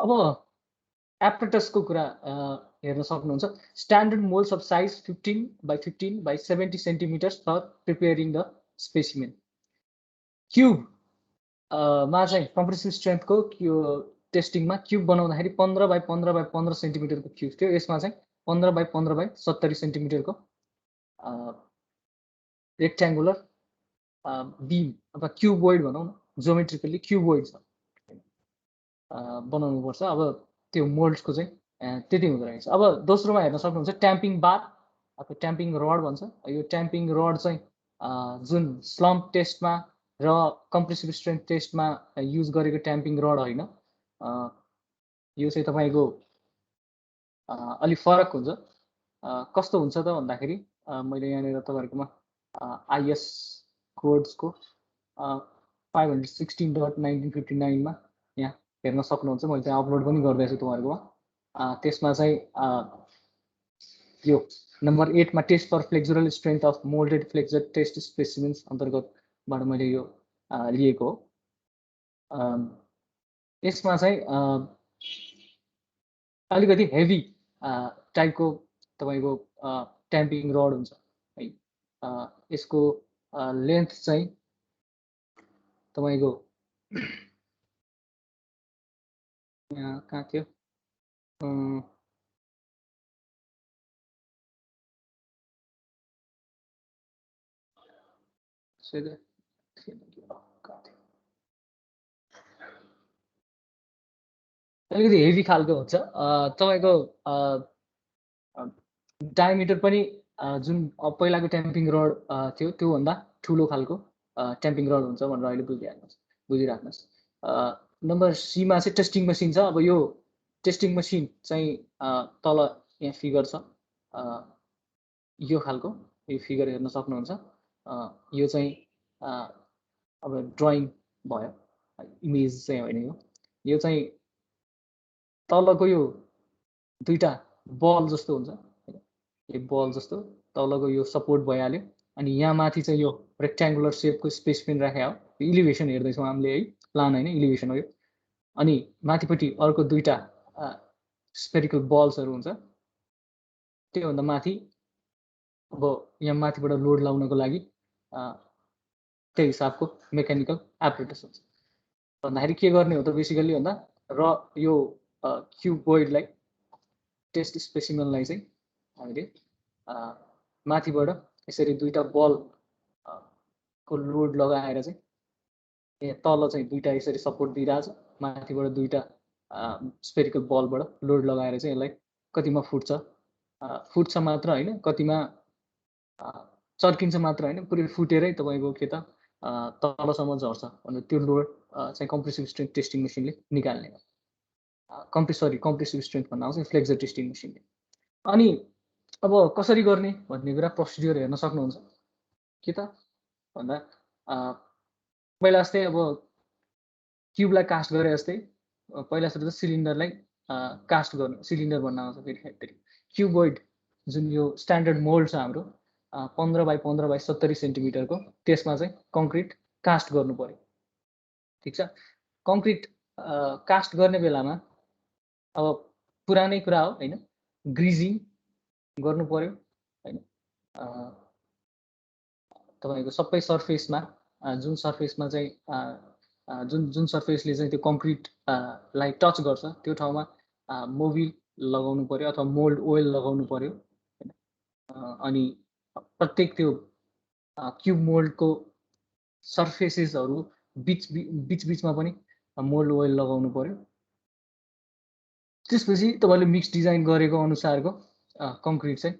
अब एप्रेटसको कुरा हेर्न सक्नुहुन्छ। Standard moulds of size 15 by 15 by 70 centimeters for preparing the specimen. Cube मा चाहिँ कम्प्रेसिभ स्ट्रेन्थको टेस्टिङमा क्युब बनाउँदाखेरि 15 by 15 by 15 सेन्टिमिटरको क्युब थियो। यसमा चाहिँ 15 by 15 by 70 सेन्टिमिटरको रेक्ट्याङ्गुलर बिम अथवा क्युबोइड भनौँ न, जोमेट्रिकली क्युबोइड छ बनाउनुपर्छ। अब त्यो मोल्ड्सको चाहिँ त्यति हुँदो रहेछ। अब दोस्रोमा हेर्न सक्नुहुन्छ ट्याम्पिङ बार अथवा ट्याम्पिङ रड भन्छ। यो ट्याम्पिङ रड चाहिँ जुन स्लम्प टेस्टमा र कम्प्रेसिभ स्ट्रेन्थ टेस्टमा युज गरेको ट्याम्पिङ रड होइन। यो चाहिँ तपाईँको अलिक फरक हुन्छ। कस्तो हुन्छ त भन्दाखेरि मैले यहाँनिर तपाईँहरूकोमा आइएस कोड्सको 516.1959 मा यहाँ हेर्न सक्नुहुन्छ। मैले त्यहाँ अपलोड पनि गर्दैछु तपाईँहरूकोमा। त्यसमा चाहिँ यो नम्बर 8 मा test for flexural strength of moulded flexure test specimens अन्तर्गतबाट मैले यो लिएको हो। यसमा चाहिँ अलिकति हेभी टाइपको तपाईँको ट्याम्पिङ रड हुन्छ है। यसको लेन्थ चाहिँ तपाईँको यहाँ कहाँ थियो, अलिकति हेभी खालको हुन्छ। तपाईँको डायमिटर पनि जुन पहिलाको ट्याम्पिङ रड थियो त्योभन्दा ठुलो खालको ट्याम्पिङ रड हुन्छ भनेर अहिले बुझिराख्नुहोस्। नम्बर सीमा चाहिँ टेस्टिङ मसिन छ। अब यो टेस्टिङ मसिन चाहिँ तल यहाँ फिगर छ, यो खालको यो फिगर हेर्न सक्नुहुन्छ। यो चाहिँ अब ड्रइङ भयो, इमेज चाहिँ होइन यो चाहिँ तलको यो दुईटा बल जस्तो हुन्छ, यो बल जस्तो तलको यो सपोर्ट भइहाल्यो। अनि यहाँ माथि चाहिँ यो रेक्ट्याङ्गुलर सेपको स्पेसिमेन राखेको हो। इलिभेसन हेर्दैछौँ हामीले है, प्लान होइन इलिभेसन हो यो। अनि माथिपट्टि अर्को दुईटा स्पेरिकल बल्सहरू हुन्छ। त्योभन्दा माथि अब यहाँ माथिबाट लोड लाउनको लागि त्यही हिसाबको मेकानिकल एप्रेटस हुन्छ। भन्दाखेरि के गर्ने हो त बेसिकली भन्दा र यो क्युबोइडलाई टेस्ट स्पेसिमेनलाई चाहिँ हामीले माथिबाट यसरी दुईटा बल को लोड लगाएर चाहिँ यहाँ तल चाहिँ दुईटा यसरी सपोर्ट दिइरहेछ, माथिबाट दुईटा स्पेरिकल बलबाट लोड लगाएर चाहिँ यसलाई कतिमा फुट्छ मात्र होइन, कतिमा चर्किन्छ मात्र होइन, पुरै फुटेरै तपाईँको के त तलसम्म झर्छ भनेर त्यो लोड चाहिँ कम्प्रेसिभ स्ट्रेन्थ टेस्टिङ मसिनले निकाल्ने हो। कम्प्रेसिभ स्ट्रेन्थ भन्न आउँछ फ्लेक्सर टेस्टिङ मसिनले। अनि अब कसरी गर्ने भन्ने कुरा प्रोसिड्युर हेर्न सक्नुहुन्छ। के त भन्दा पहिला जस्तै अब क्युबलाई कास्ट गरे जस्तै पहिला सुरु त सिलिन्डरलाई कास्ट गर्नु, सिलिन्डर भन्न आउँछ फेरि। क्युबोइड जुन यो स्ट्यान्डर्ड मोल्ड छ हाम्रो 15 by 15 by 70 सेन्टिमिटरको, त्यसमा चाहिँ कङ्क्रिट कास्ट गर्नु पर्यो। ठिक छ। कङ्क्रिट कास्ट गर्ने बेलामा अब पुरानै कुरा हो होइन, ग्रिजिङ गर्नु पर्यो होइन। तपाईँको सबै सर्फेसमा जुन सर्फेसमा चाहिँ जुन सर्फेसले चाहिँ त्यो कङ्क्रिटलाई टच गर्छ त्यो ठाउँमा मोबिल लगाउनु पर्यो अथवा मोल्ड ओइल लगाउनु पर्यो। अनि प्रत्येक त्यो क्युब मोल्डको सर्फेसेसहरू बिचमा पनि मोल्ड ओइल लगाउनु पर्यो। त्यसपछि तपाईँले मिक्स डिजाइन गरेको अनुसारको कङ्क्रिट चाहिँ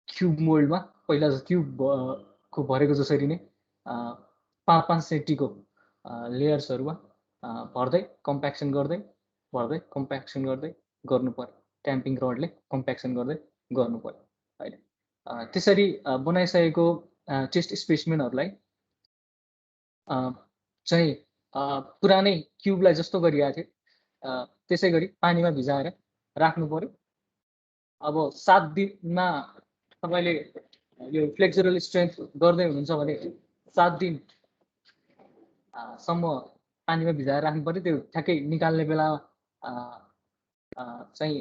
क्युब मोल्डमा पहिला क्युबको भरेको जसरी नै 5-5 सेन्टीको लेयर्सहरूमा भर्दै कम्प्याक्सन गर्दै गर्नु पर्यो। ट्याम्पिङ रडले कम्प्याक्सन गर्दै गर्नु पर्यो होइन। त्यसरी बनाइसकेको टेस्ट स्पेसिमेनहरूलाई चाहिँ पुरानै क्युबलाई जस्तो गरिरहेको थियो त्यसै गरी पानीमा भिजाएर राख्नु पर्यो। अब 7 दिनमा तपाईँले यो फ्लेक्सुरल स्ट्रेन्थ गर्दै हुनुहुन्छ भने 7 दिनसम्म पानीमा भिजाएर राख्नु पर्यो, त्यो ठ्याक्कै निकाल्ने बेला चाहिँ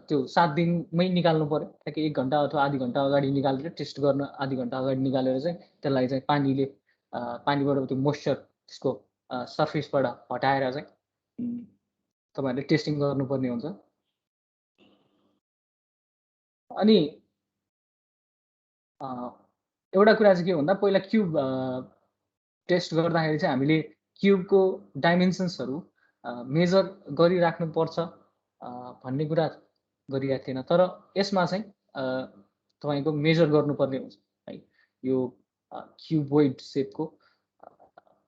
त्यो 7 दिनमै निकाल्नु पर्यो, ठ्याक्कै 1 घन्टा अथवा आधी घन्टा अगाडि निकालेर टेस्ट गर्न आधी घन्टा अगाडि निकालेर चाहिँ त्यसलाई चाहिँ पानीबाट त्यो मोइस्चर त्यसको सर्फेसबाट हटाएर चाहिँ तपाईँहरूले टेस्टिङ गर्नुपर्ने हुन्छ। अनि एउटा कुरा चाहिँ के भन्दा पहिला क्युब टेस्ट गर्दाखेरि चाहिँ हामीले क्युबको डाइमेन्सन्सहरू मेजर गरिराख्नुपर्छ भन्ने कुरा गरिरहेको थिएन, तर यसमा चाहिँ तपाईँको मेजर गर्नुपर्ने हुन्छ है। यो क्युबोइड सेपको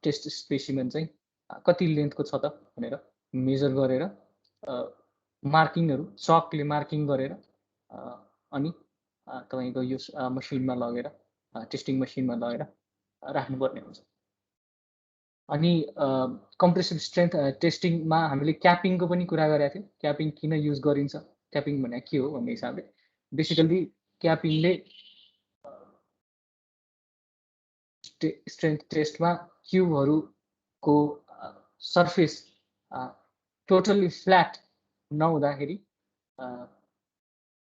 टेस्ट स्पेसिमेन चाहिँ कति लेन्थको छ त भनेर मेजर गरेर मार्किङहरू चकले मार्किङ गरेर अनि तपाईँको यो मसिनमा लगेर टेस्टिङ मसिनमा लगेर राख्नुपर्ने हुन्छ। अनि कम्प्रेसिभ स्ट्रेन्थ टेस्टिङमा हामीले क्यापिङको पनि कुरा गरेका थियौँ। क्यापिङ किन युज गरिन्छ, क्यापिङ भनेको के हो भन्ने हिसाबले बेसिकल्ली क्यापिङले स्ट्रेन्थ टेस्टमा क्युबहरूको सर्फेस टोटल्ली फ्ल्याट नहुँदाखेरि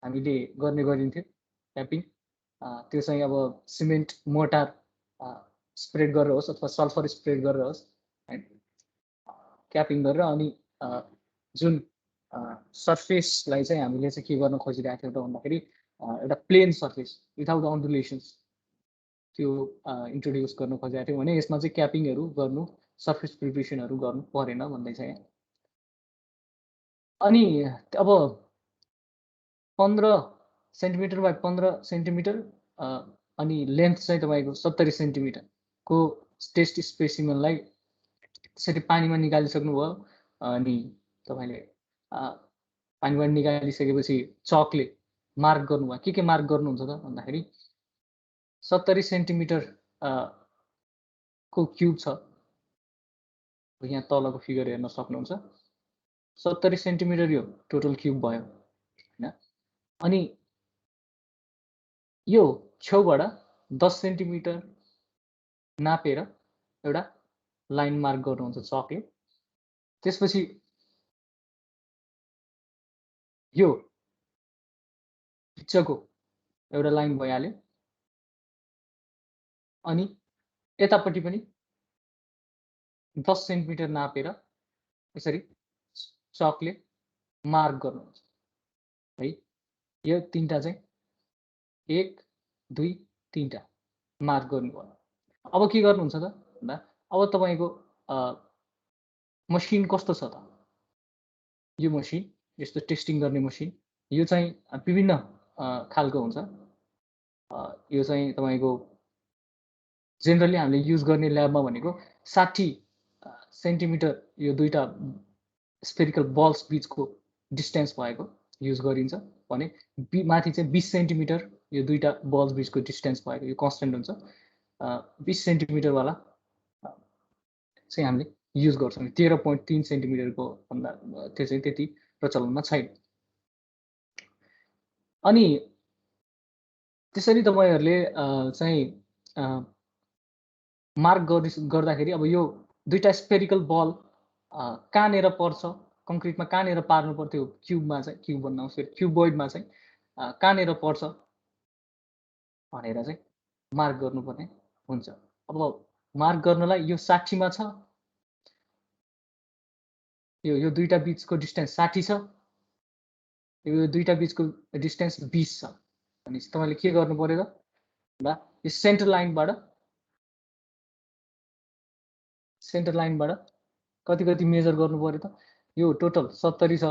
हामीले गर्ने गरिन्थ्यो क्यापिङ। त्यो चाहिँ अब सिमेन्ट मोर्टार स्प्रेड गरेर होस् अथवा सल्फर स्प्रेड गरेर होस् हैन, क्यापिङ गरेर अनि जुन सर्फेसलाई चाहिँ हामीले चाहिँ के गर्न खोजिरहेको थियौँ त भन्दाखेरि एउटा प्लेन सर्फेस विदाउट अन्डुलेसन्स त्यो इन्ट्रोड्युस गर्न खोजेको थियौँ भने यसमा चाहिँ क्यापिङहरू गर्नु, सर्फेस प्रिपरेसनहरू गर्नु परेन भन्दै छ यहाँ। अनि अब 15 सेन्टिमिटर बाई 15 सेन्टिमिटर अनि लेन्थ चाहिँ तपाईँको 70 सेन्टिमिटरको टेस्ट स्पेसिमेनलाई त्यसरी पानीमा निकालिसक्नुभयो। अनि तपाईँले पानीबाट निकालिसकेपछि चकले मार्क गर्नुभयो। के मार्क गर्नुहुन्छ त भन्दाखेरि 70 सेन्टिमिटर को क्युब छ, यहाँ तलको फिगर हेर्न सक्नुहुन्छ। 70 सेन्टिमिटर यो टोटल क्युब भयो हैन। अनि यो छेउबाट 10 सेन्टिमिटर नापेर एउटा लाइन मार्क गर्नुहुन्छ चकले। त्यसपछि यो बिचको एउटा लाइन भइहाल्यो। अनि यतापट्टि पनि 10 सेन्टिमिटर नापेर यसरी चकले मार्क गर्नुहुन्छ है। यो तीनटा चाहिँ 1 2 3टा मार्क गर्नुभयो। अब के गर्नुहुन्छ त भन्दा अब तपाईँको मसिन कस्तो छ त, यो मसिन यस्तो टेस्टिङ गर्ने मसिन यो चाहिँ विभिन्न खालको हुन्छ। यो चाहिँ तपाईँको जेनरली हामीले युज गर्ने ल्याबमा भनेको 60 सेन्टिमिटर यो दुईटा स्पेरिकल बल्स बीचको डिस्टेन्स भएको युज गरिन्छ भने माथि चाहिँ 20 सेन्टिमिटर यो दुईटा बल्स बीचको डिस्टेन्स भएको यो कन्स्टेन्ट हुन्छ। 20 सेन्टिमिटर वाला चाहिँ हामीले युज गर्छौँ। 13.3 सेन्टिमिटरको भन्दा त्यो चाहिँ त्यति प्रचलनमा छैन। अनि त्यसरी तपाईँहरूले चाहिँ मार्क गर्दाखेरि अब यो दुईटा स्पेरिकल बल कहाँनिर पर्छ, कङ्क्रिटमा कहाँनिर पार्नु पर्थ्यो, क्युबमा चाहिँ क्युब भन्नु फेरि क्युबोइडमा चाहिँ कहाँनिर पर्छ भनेर चाहिँ मार्क गर्नुपर्ने हुन्छ। अब मार्क गर्नलाई यो 60 मा छ, यो दुईटा बीचको डिस्टेन्स 60 छ, यो दुईटा बीचको डिस्टेन्स 20 छ। अनि तपाईँले के गर्नु पर्यो त भन्दा यो सेन्टर लाइनबाट कति मेजर गर्नु पर्यो त। यो टोटल 70 छ,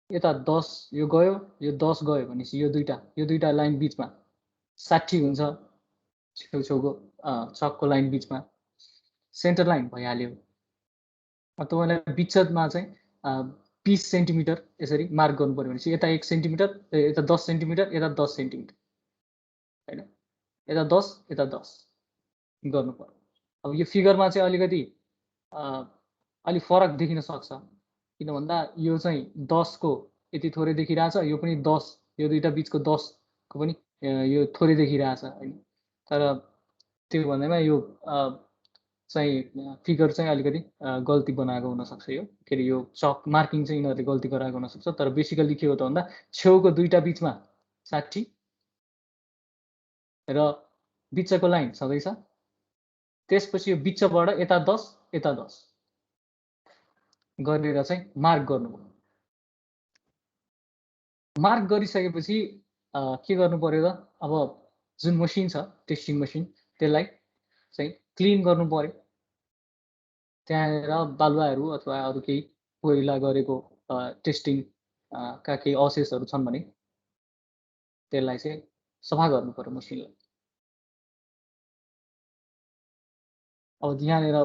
यता 10 यो गयो, यो 10 गयो भनेपछि यो दुईटा लाइन बीचमा 60 हुन्छ। छेउछेउको चकको लाइन बीचमा सेन्टर लाइन भइहाल्यो। तपाईँलाई बिचमा चाहिँ 20 सेन्टिमिटर यसरी मार्क गर्नु पर्यो भनेपछि यता 1 सेन्टिमिटर, यता 10 सेन्टिमिटर, यता 10 सेन्टिमिटर हैन, यता 10 यता 10 गर्नु पर्यो। अब यो फिगरमा चाहिँ अलिकति अलिक फरक देखिन सक्छ, किन भन्दा यो चाहिँ 10 को यति थोरै देखिरहेछ, यो पनि 10, यो दुईटा बीचको 10 को पनि यो थोरै देखिरहेछ हैन। तर त्यो भन्दैमा यो चाहिँ फिगर चाहिँ अलिकति गल्ती बनाएको हुनसक्छ यो के अरे यो चक मार्किङ चाहिँ यिनीहरूले गल्ती गराएको हुनसक्छ तर बेसिकली के हो त भन्दा छेउको दुईटा बिचमा 60 र बिचको लाइन छँदैछ त्यसपछि यो बिचबाट यता 10 यता 10 गरेर चाहिँ मार्क गर्नुभयो मार्क गरिसकेपछि के गर्नु पर्यो त अब जुन मसिन छ टेस्टिङ मसिन त्यसलाई चाहिँ क्लिन गर्नु पर्यो त्यहाँनिर बालुवाहरू अथवा अरू केही पहिला गरेको टेस्टिङ का केही अवशेषहरू छन् भने त्यसलाई चाहिँ सफा गर्नु पर्यो मसिनलाई अब यहाँनिर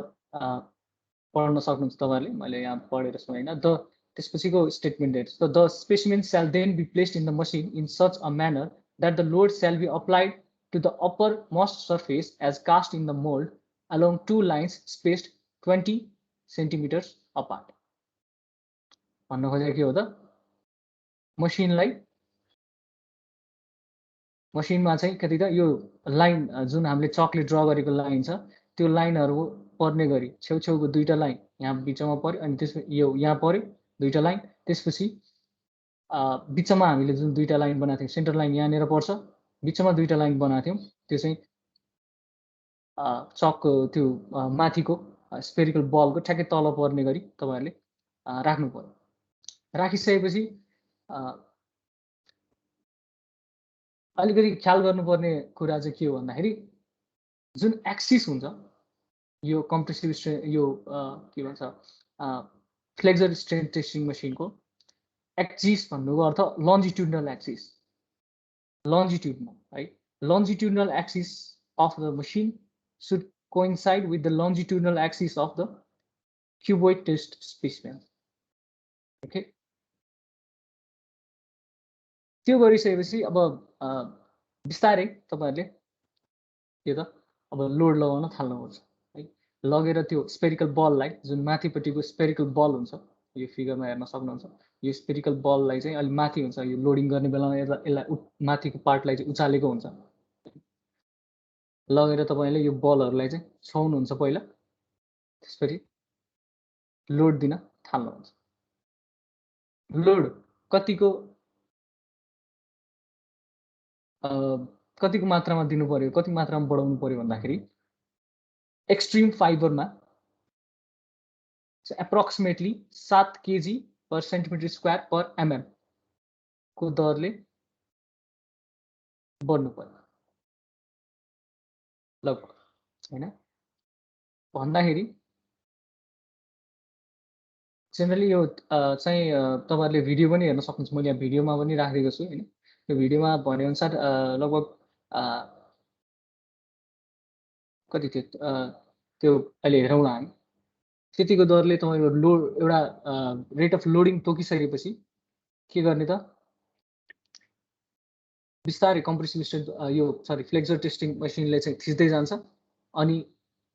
पढ्न सक्नुहुन्छ तपाईँहरूले मैले यहाँ पढेर सुनाइन त्यसपछिको स्टेटमेन्ट हेर्नुहोस् the specimen shall then be placed in the machine in such a manner that the load shall be applied to the uppermost surface as cast in the mould along two lines spaced 20 centimeters apart. भन्नु खोजेको के हो त मसिनमा चाहिँ कति त यो लाइन जुन हामीले चकले ड्र गरेको लाइन छ त्यो लाइनहरू पर्ने गरी छेउछेउको दुईटा लाइन यहाँ बिचमा पर्यो अनि त्यसपछि यो यहाँ पर्यो दुईटा लाइन त्यसपछि बिचमा हामीले जुन दुईटा लाइन बनाएको थियौँ सेन्टर लाइन यहाँनिर पर्छ बिचमा दुईटा लाइन बनाएको थियौँ त्यो चाहिँ चकको त्यो माथिको स्पेरिकल बलको ठ्याक्कै तल पर्ने गरी तपाईँहरूले राख्नु पर्यो राखिसकेपछि अलिकति ख्याल गर्नुपर्ने कुरा चाहिँ के हो भन्दाखेरि जुन एक्सिस हुन्छ यो कम्प्रेसिभ स्ट्रेन यो के भन्छ फ्लेक्सर स्ट्रेन टेस्टिङ मसिनको एक्सिस भन्नुको अर्थ लन्जिट्युडनल एक्सिस लन्जिट्युडनल है longitudinal axis of the machine should coincide with the longitudinal axis of the cuboid test specimen. Okay. त्यो गरिसकेपछि अब बिस्तारै तपाईहरुले के त अब लोड लगाउन थाल्नुपर्छ है लगेर त्यो स्पेरिकल बललाई जुन माथिपट्टिको स्पेरिकल बल हुन्छ यो फिगरमा हेर्न सक्नुहुन्छ यो स्पेरिकल बललाई चाहिँ अलि माथि हुन्छ यो लोडिङ गर्ने बेलामा यसलाई माथिको पार्टलाई चाहिँ उचालेको हुन्छ लगेर तपाईले यो बलहरुलाई चाहिँ छाउनुहुन्छ पहिला त्यसपछि लोड दिन थाल्नुहुन्छ लोड कतिको मात्रामा दिनु पर्यो कति मात्रामा बढाउनु पर्यो भन्दाखेरि extreme फाइबरमा approximately 7 kg per centimeter square per mm को दरले बढ्नु पर्यो लगभग हैन भन्दाखेरि जेनरली यो चाहिँ तपाईहरुले भिडियो पनि हेर्न सक्नुहुन्छ मैले यहाँ भिडियोमा पनि राखेको छु हैन यो भिडियोमा भने अनुसार लगभग कति त्यो अहिले हेरौँला हामी त्यतिको दरले तपाईको लोड एउटा रेट अफ लोडिङ तोकिसकेपछि के गर्ने त बिस्तारै कम्प्रेसिभ स्ट्रेन यो सरी फ्लेक्सर टेस्टिङ मसिनले चाहिँ थिच्दै जान्छ अनि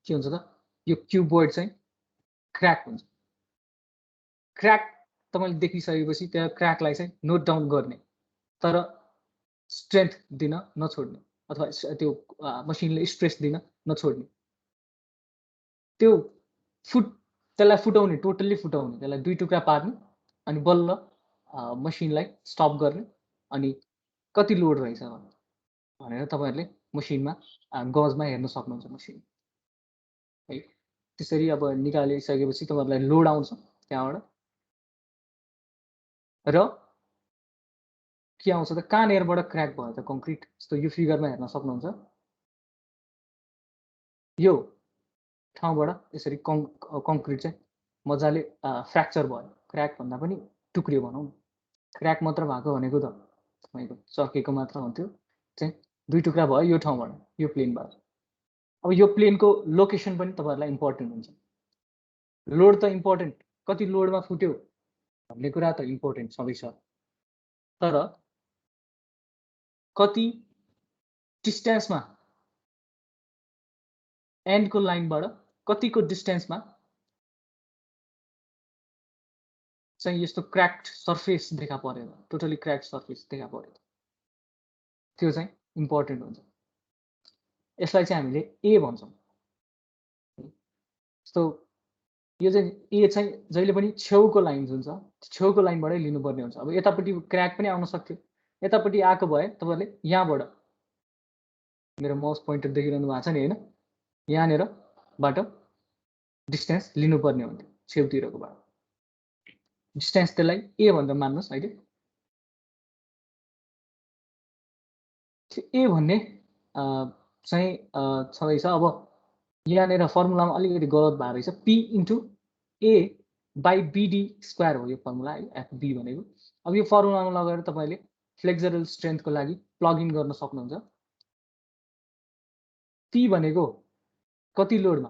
के हुन्छ त यो क्युबोइड चाहिँ क्र्याक हुन्छ क्र्याक तपाईले देखिसकेपछि त्यो क्र्याकलाई चाहिँ नोट डाउन गर्ने तर स्ट्रेन्थ दिन नछोड्ने अथवा त्यो मसिनले स्ट्रेस दिन नछोड्ने त्यो त्यसलाई फुटाउने टोटल्ली फुटाउने त्यसलाई दुई टुक्रा पार्ने अनि बल्ल मसिनलाई स्टप गर्ने अनि कति लोड रहेछ भनेर तपाईहरुले मसिनमा गजमा हेर्न सक्नुहुन्छ मसिन है त्यसरी अब निकालिसकेपछि तपाईहरुलाई लोड आउँछ त्यहाँबाट र के आउँछ त कहाँनिरबाट क्र्याक भयो त कङ्क्रिट जस्तो यो फिगरमा हेर्न सक्नुहुन्छ यो ठाउँबाट यसरी कङ्क्रिट चाहिँ मजाले फ्र्याक्चर भयो क्र्याक भन्दा पनि टुक्रियो भनौँ न क्र्याक मात्र भएको भनेको त तपाईको चकेको मात्र हुन्थ्यो चाहिँ दुई टुक्रा भयो यो ठाउँबाट यो प्लेनबाट अब यो प्लेनको लोकेसन पनि तपाईहरुलाई इम्पोर्टेन्ट हुन्छ लोड त इम्पोर्टेन्ट कति लोडमा फुट्यो भन्ने कुरा त इम्पोर्टेन्ट सबै छ तर कति डिस्टेन्समा एन्डको लाइनबाट कतिको डिस्टेन्समा चाहिँ यस्तो क्र्याक्ड सर्फेस देखा पर्यो टोटली क्र्याक्ड सर्फेस देखा पर्यो त्यो चाहिँ इम्पोर्टेन्ट हुन्छ यसलाई चाहिँ हामीले ए भन्छौँ सो यो चाहिँ ए चाहिँ जहिले पनि छेउको लाइन जुन छ छेउको लाइनबाटै लिनुपर्ने हुन्छ। अब यतापट्टि क्र्याक पनि आउन सक्थ्यो, यतापट्टि आएको भए तपाईँले यहाँबाट मेरो माउस पोइन्टर देखिरहनु भएको छ नि होइन, यहाँनिरबाट डिस्टेन्स लिनुपर्ने हुन्थ्यो छेउतिरकोबाट। डिस्टेन्स त्यसलाई ए भनेर मान्नुहोस् अहिले। ए भन्ने चाहिँ छँदैछ। अब यहाँनिर फर्मुलामा अलिकति गलत भएको रहेछ, P into A by B D square हो यो फर्मुला है, एफबी भनेको। अब यो फर्मुलामा लगेर तपाईँले फ्लेक्सरल स्ट्रेन्थको लागि प्लग इन गर्न सक्नुहुन्छ। पी भनेको कति लोडमा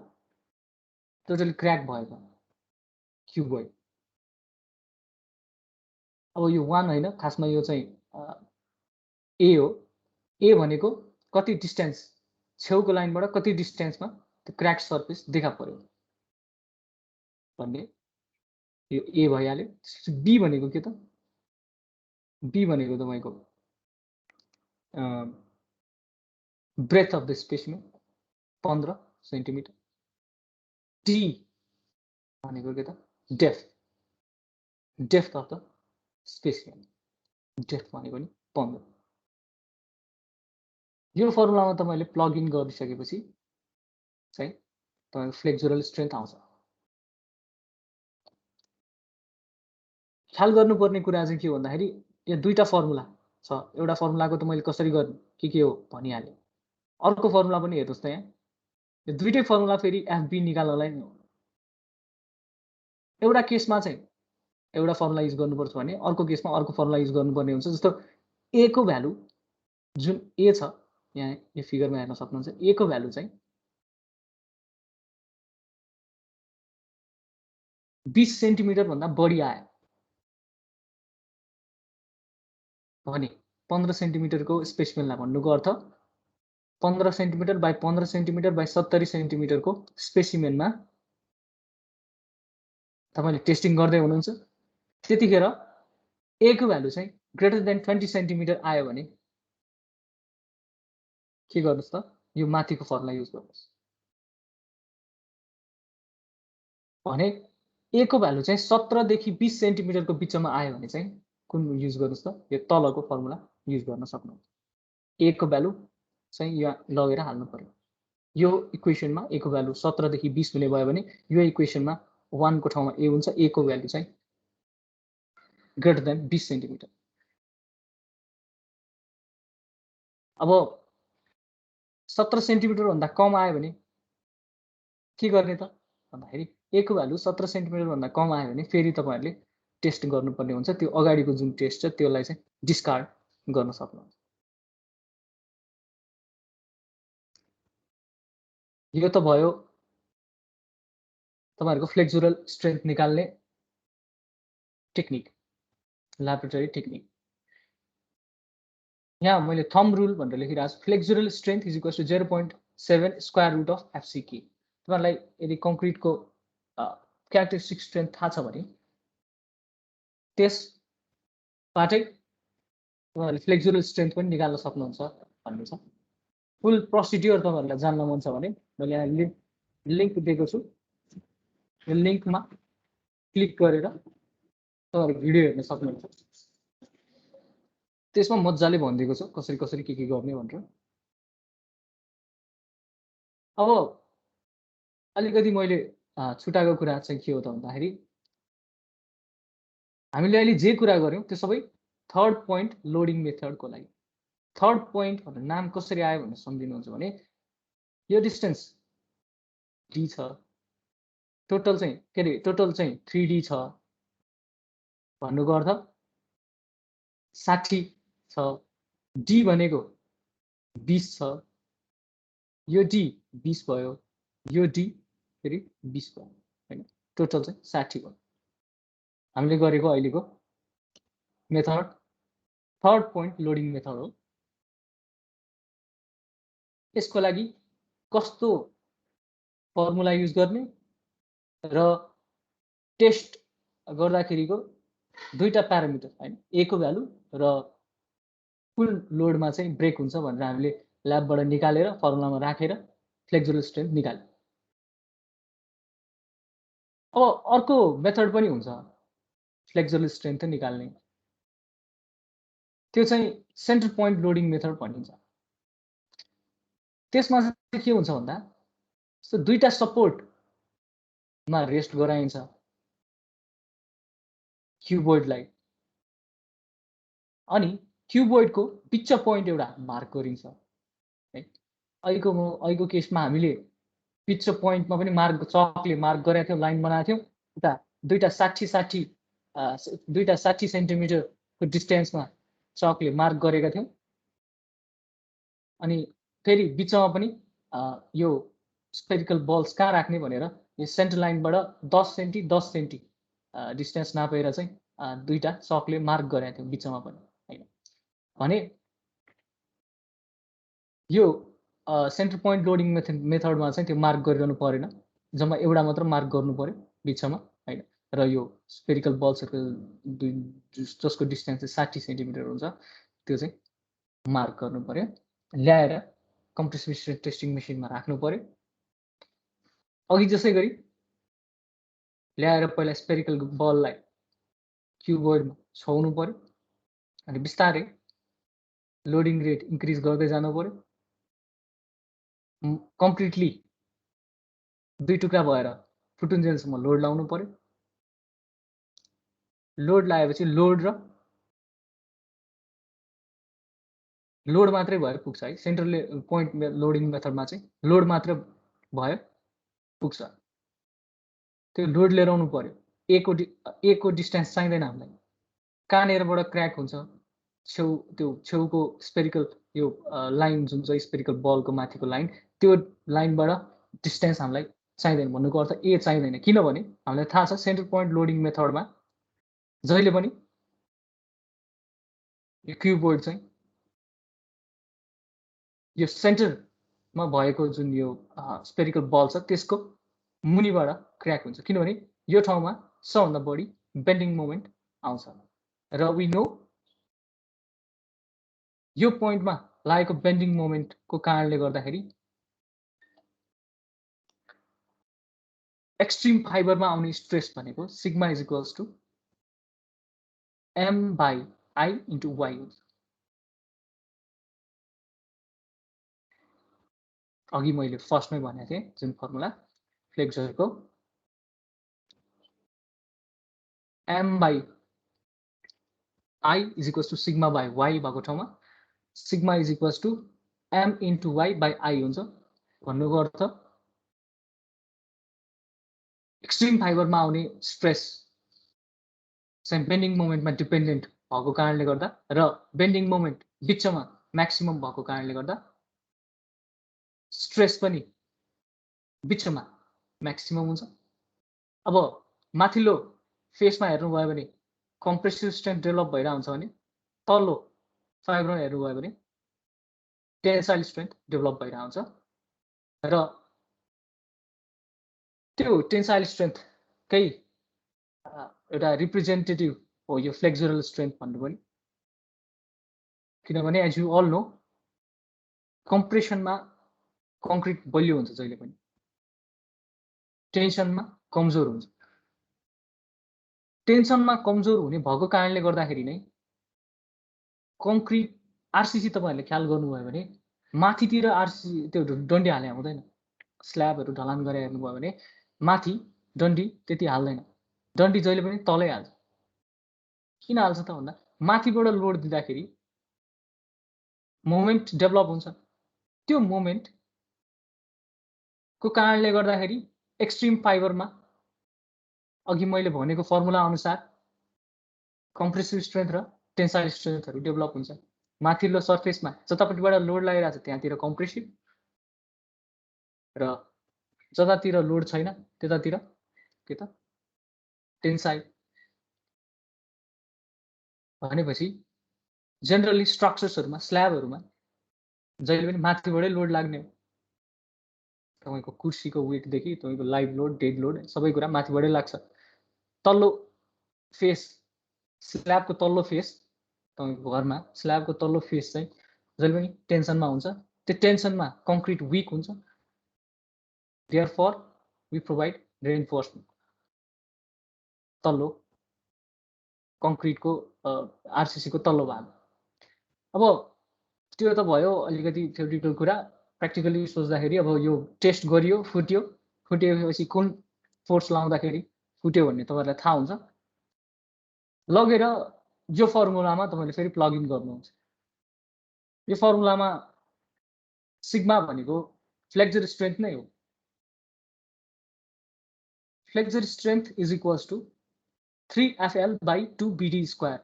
टोटली क्र्याक भएको क्युब भयो। अब यो 1 होइन, खासमा यो चाहिँ ए हो। ए भनेको कति डिस्टेन्स छेउको लाइनबाट कति डिस्टेन्समा त्यो क्र्याक सर्फेस देखा पर्यो भन्ने यो ए भइहाल्यो। बी भनेको के त? बी भनेको तपाईँको breath of the specimen 15 centimetre. D भनेको के त? Depth of the specimen, depth भनेको नि 15। यो फर्मुलामा तपाईँले प्लग इन गरिसकेपछि चाहिँ तपाईँको फ्लेक्सुरल स्ट्रेन्थ आउँछ। ख्याल गर्नुपर्ने कुरा चाहिँ के हो भन्दाखेरि यो दुईटा फर्मुला छ। एउटा फर्मुलाको त मैले कसरी गर्ने के हो भनिहालेँ। अर्को फर्मुला पनि हेर्नुहोस् त, यहाँ यो दुईटै फर्मुला फेरि एफबी निकाल्नलाई नै हो। एउटा केसमा चाहिँ एउटा फर्मुला युज गर्नुपर्छ भने अर्को केसमा अर्को फर्मुला युज गर्नुपर्ने हुन्छ। जस्तो ए को भ्यालु जुन ए छ यहाँ यो फिगरमा हेर्न सक्नुहुन्छ, ए को भ्यालु चाहिँ 20 सेन्टिमिटर भन्दा बढी आयो भने 15 सेन्टिमिटरको स्पेसिमेनलाई भन्नुको अर्थ 15 सेन्टिमिटर बाई 15 सेन्टिमिटर बाई 70 सेन्टिमिटरको स्पेसिमेनमा तपाईँले टेस्टिङ गर्दै हुनुहुन्छ। त्यतिखेर ए को भ्यालु चाहिँ ग्रेटर देन 20 सेन्टिमिटर आयो भने के गर्नुहोस् त, यो माथिको फर्मुला युज गर्नुहोस्। भने ए को भ्यालु चाहिँ 17 देखि 20 सेन्टिमिटरको बिचमा आयो भने चाहिँ कुन युज गर्नुहोस् त, यो तलको फर्मुला युज गर्न सक्नुहुन्छ। ए को भ्यालु चाहिँ यहाँ लगेर हाल्नु पर्यो। यो इक्वेसनमा ए को भ्यालु 17 देखि 20 हुने भयो भने यो इक्वेसनमा 1 को ठाउँमा ए हुन्छ। ए को भ्यालु चाहिँ ग्रेटर देन 20 सेन्टिमिटर। अब 17 सेन्टिमिटर भन्दा कम आयो भने के गर्ने त भन्दाखेरि ए को भ्यालु 17 सेन्टिमिटर भन्दा कम आयो भने फेरि तपाईँहरूले टेस्ट गर्नुपर्ने हुन्छ। त्यो अगाडिको जुन टेस्ट छ त्यसलाई चाहिँ डिस्कार्ड गर्न सक्नुहुन्छ। यो त भयो तपाईँहरूको फ्लेक्सुरल स्ट्रेन्थ निकाल्ने टेक्निक, ल्याबोरेटरी टेक्निक। यहाँ मैले थम्ब रुल भनेर लेखिरहेको छु, flexural strength is equals to 0.7 square root of fck. तपाईँहरूलाई यदि कङ्क्रिटको क्यारेक्टरिस्टिक स्ट्रेन्थ थाहा छ भने त्यसबाटै तपाईँहरूले फ्लेक्सुरल स्ट्रेन्थ पनि निकाल्न सक्नुहुन्छ भन्ने छ। फुल प्रोसिड्युर तपाईँहरूलाई जान्न मन छ भने मैले यहाँ लिङ्क दिएको छु, यो लिङ्कमा क्लिक गरेर तपाईँहरू भिडियो हेर्न सक्नुहुन्छ। त्यसमा मजाले भनिदिएको छु कसरी कसरी के गर्ने भनेर। अब अलिकति मैले छुटाएको कुरा चाहिँ के हो त भन्दाखेरि हामीले अहिले जे कुरा गर्यौँ त्यो सबै थर्ड पोइन्ट लोडिङ मेथडको लागि। थर्ड पोइन्ट भनेर नाम कसरी आयो भनेर सम्झिनुहुन्छ भने यो डिस्टेन्स डी छ, टोटल चाहिँ के अरे टोटल चाहिँ 3D छ भन्नुको अर्थ 60 छ। डी भनेको 20 छ, यो डी 20 भयो, यो डी फेरि 20 भयो हैन, टोटल चाहिँ 60 भयो। हामीले गरेको अहिलेको method third point loading method हो। यसको लागि कस्तो फर्मुला युज गर्ने र टेस्ट गर्दाखेरिको दुईटा प्यारामिटर हैन, ए को भ्यालु र कुन लोडमा चाहिँ ब्रेक हुन्छ भनेर हामीले ल्याबबाट निकालेर फर्मुलामा राखेर फ्लेक्सुरल स्ट्रेन्थ निकाल्यौँ। अब अर्को मेथड पनि हुन्छ फ्लेक्सुरल स्ट्रेन्थ निकाल्ने, त्यो चाहिँ सेन्टर पोइन्ट लोडिङ मेथड भनिन्छ। त्यसमा चाहिँ के हुन्छ भन्दा सो दुईटा सपोर्टमा रेस्ट गराइन्छ क्युबोइडलाई, अनि क्युबोइडको पिच पोइन्ट एउटा मार्क गरिन्छ है। अहिलेको केसमा हामीले पिच पोइन्टमा पनि चकले मार्क गरेका थियौँ, लाइन बनाएको थियौँ। उता दुईटा 60 सेन्टिमिटरको डिस्टेन्समा चकले मार्क गरेका थियौँ। अनि फेरि बिचमा पनि यो स्पेरिकल बल्स कहाँ राख्ने भनेर यो सेन्टर लाइनबाट 10 सेन्टी डिस्टेन्स नापेर चाहिँ दुईटा चकले मार्क गरेका थियौँ बिचमा पनि हैन। भने यो सेन्टर पोइन्ट लोडिङ मेथडमा चाहिँ त्यो मार्क गरिरहनु परेन, जम्मा एउटा मात्र मार्क गर्नु पर्यो बिचमा हैन। र यो स्पेरिकल बल्सहरूको जसको डिस्टेन्स चाहिँ 60 सेन्टिमिटर हुन्छ त्यो चाहिँ मार्क गर्नु पर्यो, ल्याएर कम्प्रेसिभ स्ट्रेस टेस्टिङ मेसिनमा राख्नु पर्यो। अघि जसै गरी ल्याएर पहिला स्पेरिकल बललाई क्युबोइडमा छाउनु पर्यो, अनि बिस्तारै लोडिङ रेट इन्क्रिज गर्दै जानु पर्यो। कम्प्लिटली दुई टुक्रा भएर फुटुन्जेलसम्म लोड लाउनु पर्यो। लोड लगाएपछि लोड मात्रै भएर पुग्छ है। सेन्टर पोइन्ट लोडिङ मेथडमा चाहिँ लोड मात्र भयो पुग्छ। त्यो लोड लिएर आउनु पर्यो। ए को डिस्टेन्स चाहिँदैन हामीलाई। कहाँनिरबाट क्र्याक हुन्छ त्यो छेउको स्पेरिकल यो लाइन जुन चाहिँ स्पेरिकल बलको माथिको लाइन, त्यो लाइनबाट डिस्टेन्स हामीलाई चाहिँदैन। भन्नुको अर्थ ए चाहिँदैन, किनभने हामीलाई थाहा छ सेन्टर पोइन्ट लोडिङ मेथडमा जहिले पनि यो क्युबोइड चाहिँ यो सेन्टरमा भएको जुन यो स्पेरिकल बल छ त्यसको मुनिबाट क्र्याक हुन्छ, किनभने यो ठाउँमा सबभन्दा बढी बेन्डिङ मोमेन्ट आउँछ। र वी नो यो पोइन्टमा लागेको बेन्डिङ मोमेन्टको कारणले गर्दाखेरि एक्सट्रिम फाइबरमा आउने स्ट्रेस भनेको sigma is equals to m/i × y हुन्छ। अघि मैले फर्स्टमै भनेको थिएँ जुन फर्मुला फ्लेक्सरको m/i is equals to sigma by y भएको ठाउँमा sigma is equals to m × y/i हुन्छ। भन्नुको अर्थ एक्सट्रिम फाइबरमा आउने स्ट्रेस चाहिँ बेन्डिङ मोमेन्टमा डिपेन्डेन्ट भएको कारणले गर्दा र बेन्डिङ मोमेन्ट बिचमा म्याक्सिमम भएको कारणले गर्दा स्ट्रेस पनि बिचमा म्याक्सिमम हुन्छ। अब माथिल्लो फेसमा हेर्नुभयो भने कम्प्रेसिभ स्ट्रेन्थ डेभलप भइरहेको हुन्छ भने तल्लो फाइबरमा हेर्नुभयो भने टेन्साइल स्ट्रेन्थ डेभलप भइरहेको हुन्छ। र त्यो टेन्साइल स्ट्रेन्थकै एउटा रिप्रेजेन्टेटिभ हो यो फ्लेक्सुरल स्ट्रेन्थ भन्नु पनि, किनभने एज यु अल नो कम्प्रेसनमा कङ्क्रिट बलियो हुन्छ जहिले पनि, टेन्सनमा कमजोर हुन्छ। टेन्सनमा कमजोर हुने भएको कारणले गर्दाखेरि नै कङ्क्रिट आरसिसी तपाईँहरूले ख्याल गर्नुभयो भने माथितिर आरसिसी त्यो डन्डी हाले हुँदैन। स्ल्याबहरू ढलान गरेर हेर्नुभयो भने माथि डन्डी त्यति हाल्दैन, डन्डी जहिले पनि तलै हाल्छ। किन हाल्छ त भन्दा माथिबाट लोड दिँदाखेरि मोमेन्ट डेभलप हुन्छ। त्यो मोमेन्टको कारणले गर्दाखेरि एक्सट्रिम फाइबरमा अघि मैले भनेको फर्मुला अनुसार कम्प्रेसिभ स्ट्रेन्थ र टेन्साइल स्ट्रेन्थहरू डेभलप हुन्छ। माथिल्लो सर्फेसमा जतापट्टिबाट लोड लागिरहेको छ त्यहाँतिर कम्प्रेसिभ र जतातिर लोड छैन त्यतातिर के त टेन्साइल। भनेपछि जेनरली स्ट्रक्चर्सहरूमा स्ल्याबहरूमा जहिले पनि माथिबाटै लोड लाग्ने हो। तपाईँको कुर्सीको वेटदेखि तपाईँको लाइभ लोड डेड लोड सबै कुरा माथिबाटै लाग्छ। तल्लो फेस स्ल्याबको तल्लो फेस तपाईँको घरमा स्ल्याबको तल्लो फेस चाहिँ जहिले पनि टेन्सनमा हुन्छ। त्यो टेन्सनमा कङ्क्रिट विक हुन्छ। Therefore we provide reinforcement. तल्लो कङ्क्रिटको आरसिसीको तल्लो भाग। अब त्यो त भयो अलिकति थ्योरिटिकल कुरा। प्र्याक्टिकली सोच्दाखेरि अब यो टेस्ट गरियो, फुटेपछि कुन फोर्स लाउँदाखेरि फुट्यो भन्ने तपाईँहरूलाई थाहा हुन्छ। लगेर यो फर्मुलामा तपाईँले फेरि प्लग इन गर्नुहुन्छ। यो फर्मुलामा सिग्मा भनेको फ्लेक्सर स्ट्रेन्थ नै हो। Flexure strength is equals to 3FL/2BD²।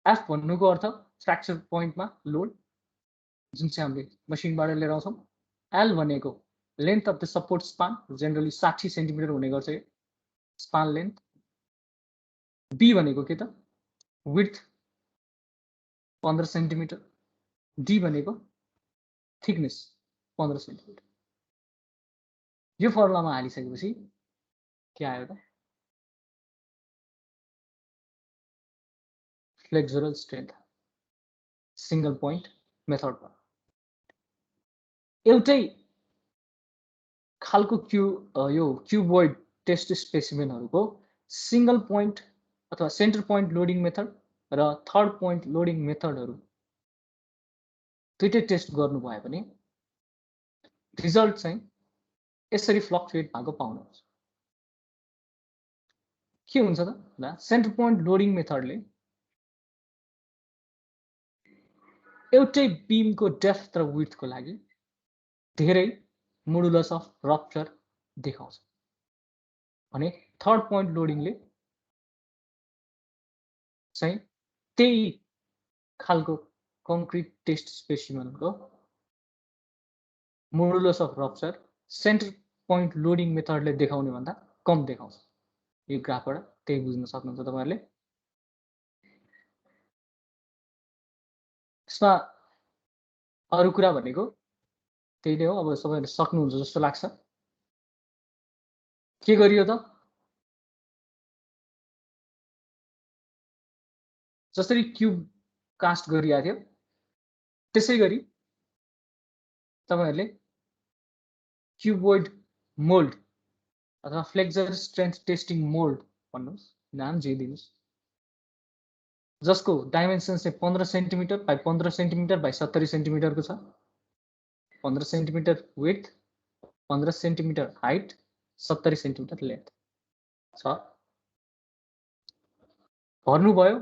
F भन्नुको अर्थ फ्र्याक्चर पोइन्टमा लोड जुन चाहिँ हामीले मसिनबाट लिएर आउँछौँ। एल भनेको length of the support span, generally 60 centimetre हुने गर्छ यो स्पान लेन्थ। बी भनेको के त विड्थ 15 सेन्टिमिटर। डी भनेको थिकनेस 15 सेन्टिमिटर। यो फर्मुलामा हालिसकेपछि के आयो त फ्लेक्सुरल स्ट्रेन्थ सिंगल पोइन्ट मेथडमा। एउटै खालको यो क्युबोइड टेस्ट स्पेसिमेनहरूको सिंगल पोइन्ट अथवा सेन्टर पोइन्ट लोडिङ मेथड र थर्ड पोइन्ट लोडिङ मेथडहरू दुईटै टेस्ट गर्नुभयो भने रिजल्ट चाहिँ यसरी फ्लक्चुएट भएको पाउनुहुन्छ। के हुन्छ त सेन्टर पोइन्ट लोडिङ मेथडले एउटै बीमको डेप्थ र विड्थको लागि धेरै मोडुलस अफ रप्चर देखाउँछ भने थर्ड पोइन्ट लोडिङले चाहिँ त्यही खालको कङ्क्रिट टेस्ट स्पेसिमेनको modulus of rupture centre point loading मेथडले देखाउने भन्दा कम देखाउँछ। यो ग्राफबाट त्यही बुझ्न सक्नुहुन्छ तपाईहरुले। यसमा अरु कुरा भनेको त्यही नै हो। अब सबैले सक्नुहुन्छ जस्तो लाग्छ। के गरियो त जसरी क्यूब कास्ट गरिएको थियो त्यसैगरी तपाईहरुले क्यूबोइड मोल्ड अथवा फ्लेक्सर स्ट्रेन्थ टेस्टिङ मोल्ड भन्नुस्, नाम जे दिनुस्, जसको डाइमेन्सन चाहिँ 15 सेन्टिमिटर बाइ 15 सेन्टिमिटर बाइ 70 सेन्टिमिटरको छ। 15 centimetre width, 15 centimetre height, 70 centimetre length छ। भर्नुभयो,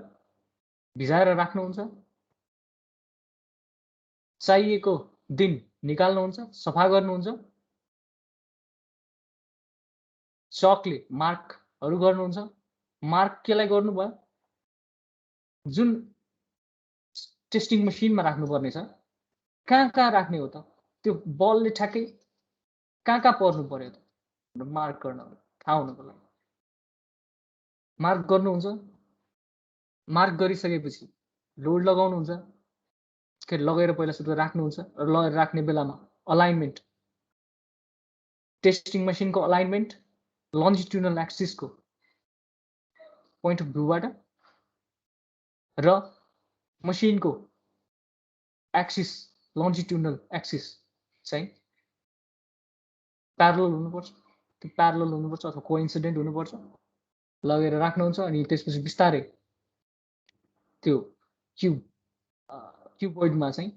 भिजाएर राख्नुहुन्छ, चाहिएको दिन निकाल्नुहुन्छ, सफा गर्नुहुन्छ, चकले मार्कहरू गर्नुहुन्छ। मार्क केलाई गर्नुभयो, जुन टेस्टिङ मसिनमा राख्नुपर्ने छ कहाँ राख्ने हो त, त्यो बलले ठ्याक्कै कहाँ पर्नु पर्यो त मार्क गर्न थाहा हुनको लागि मार्क गर्नुहुन्छ। मार्क गरिसकेपछि लोड लगाउनुहुन्छ, के लगेर पहिला सुरु राख्नुहुन्छ र लगेर राख्ने बेलामा अलाइनमेन्ट, टेस्टिङ मसिनको अलाइनमेन्ट लन्जिट्युडनल एक्सिसको पोइन्ट अफ भ्यूबाट र मसिनको एक्सिस लन्जिट्युडनल एक्सिस चाहिँ प्यारलल हुनुपर्छ। त्यो प्यारलल हुनुपर्छ अथवा कोइन्सिडेन्ट हुनुपर्छ। लगेर राख्नुहुन्छ अनि त्यसपछि बिस्तारै त्यो क्युबोइडमा चाहिँ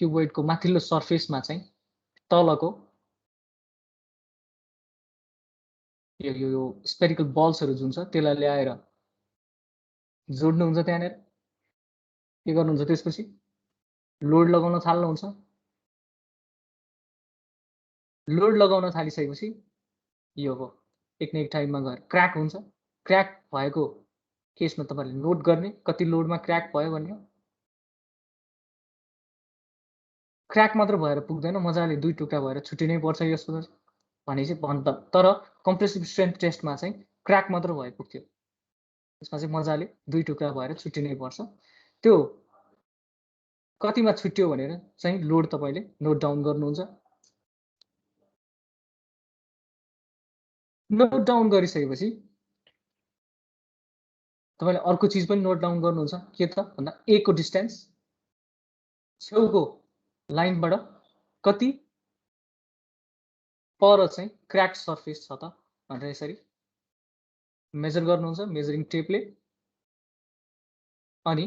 क्युबोइडको माथिल्लो सर्फेसमा चाहिँ तलको यो स्पेरिकल बल्सहरू जुन छ त्यसलाई ल्याएर जोड्नुहुन्छ। त्यहाँनिर के गर्नुहुन्छ, त्यसपछि लोड लगाउन थाल्नुहुन्छ। लोड लगाउन थालिसकेपछि यो हो एक न एक टाइममा गएर क्र्याक हुन्छ। क्र्याक भएको केसमा तपाईहरुले नोट गर्ने कति लोडमा क्र्याक भयो भन्ने। क्र्याक मात्र भएर पुग्दैन, मजाले दुई टुक्रा भएर छुटिनै पर्छ यसको भनेपछि भन्दा। तर कम्प्रेसिभ स्ट्रेन्थ टेस्टमा चाहिँ क्र्याक मात्र भए पुग्थ्यो, त्यसमा चाहिँ मजाले दुई टुक्रा भएर छुटिनै पर्छ। त्यो कतिमा छुट्यो भनेर चाहिँ लोड तपाईले नोट डाउन गर्नुहुन्छ। नोट डाउन गरिसकेपछि तपाईले अर्को चीज पनि नोट डाउन गर्नुहुन्छ। के त भन्दा ए को डिस्टेन्स छेउको लाइनबाट कति पर चाहिँ क्र्याक सर्फेस छ त भनेर यसरी मेजर गर्नुहुन्छ मेजरिङ टेपले, अनि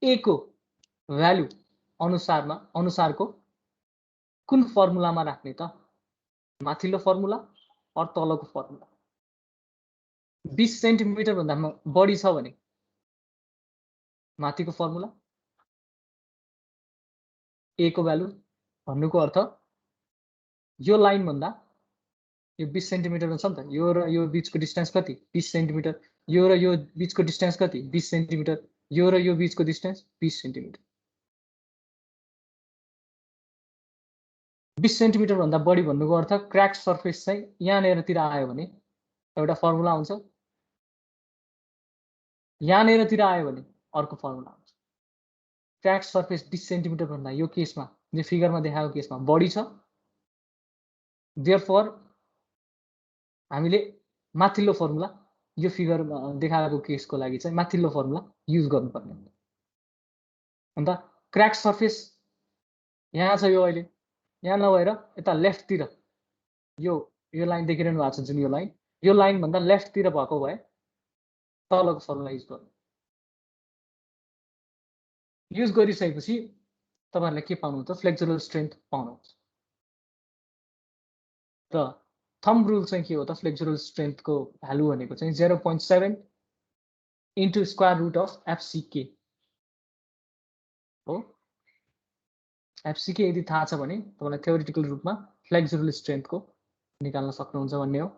ए को भ्यालु अनुसारको कुन फर्मुलामा राख्ने त? माथिल्लो फर्मुला अर तलको फर्मुला? 20 सेन्टिमिटर भन्दा बढी छ भने माथिको फर्मुला, ए को भ्यालु भन्नुको अर्थ यो लाइन भन्दा यो 20 सेन्टिमिटर छ नि त, यो र यो बीचको डिस्टेन्स कति? 20 सेन्टिमिटर। यो र यो बीचको डिस्टेन्स कति? 20 सेन्टिमिटर। यो र यो बीचको डिस्टेन्स 20 सेन्टिमिटर। 20 सेन्टिमिटर भन्दा बढी भन्नुको अर्थ क्र्याक सर्फेस चाहिँ यहाँनेरतिर आयो भने एउटा फर्मुला हुन्छ, यहाँनेरतिर आयो भने अर्को फर्मुला हुन्छ। क्र्याक सर्फेस 20 सेन्टिमिटर भन्दा यो केसमा, जो फिगरमा देखाएको केसमा बढी छ, देयरफोर हामीले माथिल्लो फर्मुला, यो फिगरमा देखाएको केसको लागि चाहिँ माथिल्लो फर्मुला युज गर्नुपर्ने हुन्छ। अन्त क्र्याक सर्फेस यहाँ छ, यो अहिले यहाँ नभएर यता लेफ्टतिर यो लाइन देखिरहनु भएको छ जुन यो लाइन भन्दा लेफ्टतिर भएको भए तलको फर्मुला युज गर्नु। युज गरिसकेपछि तपाईहरुले के पाउनुहुन्छ? फ्लेक्सुरल स्ट्रेन्थ पाउनुहुन्छ। र थम्ब रुल चाहिँ के हो त? फ्लेक्सुरल स्ट्रेन्थको भ्यालु भनेको चाहिँ 0.7 इन्टु स्क्वायर रुट अफ एफसीके हो। एफसीके यदि थाहा छ भने तपाईलाई थ्योरेटिकल रूपमा फ्लेक्सुरल स्ट्रेन्थको निकाल्न सक्नुहुन्छ भन्ने हो।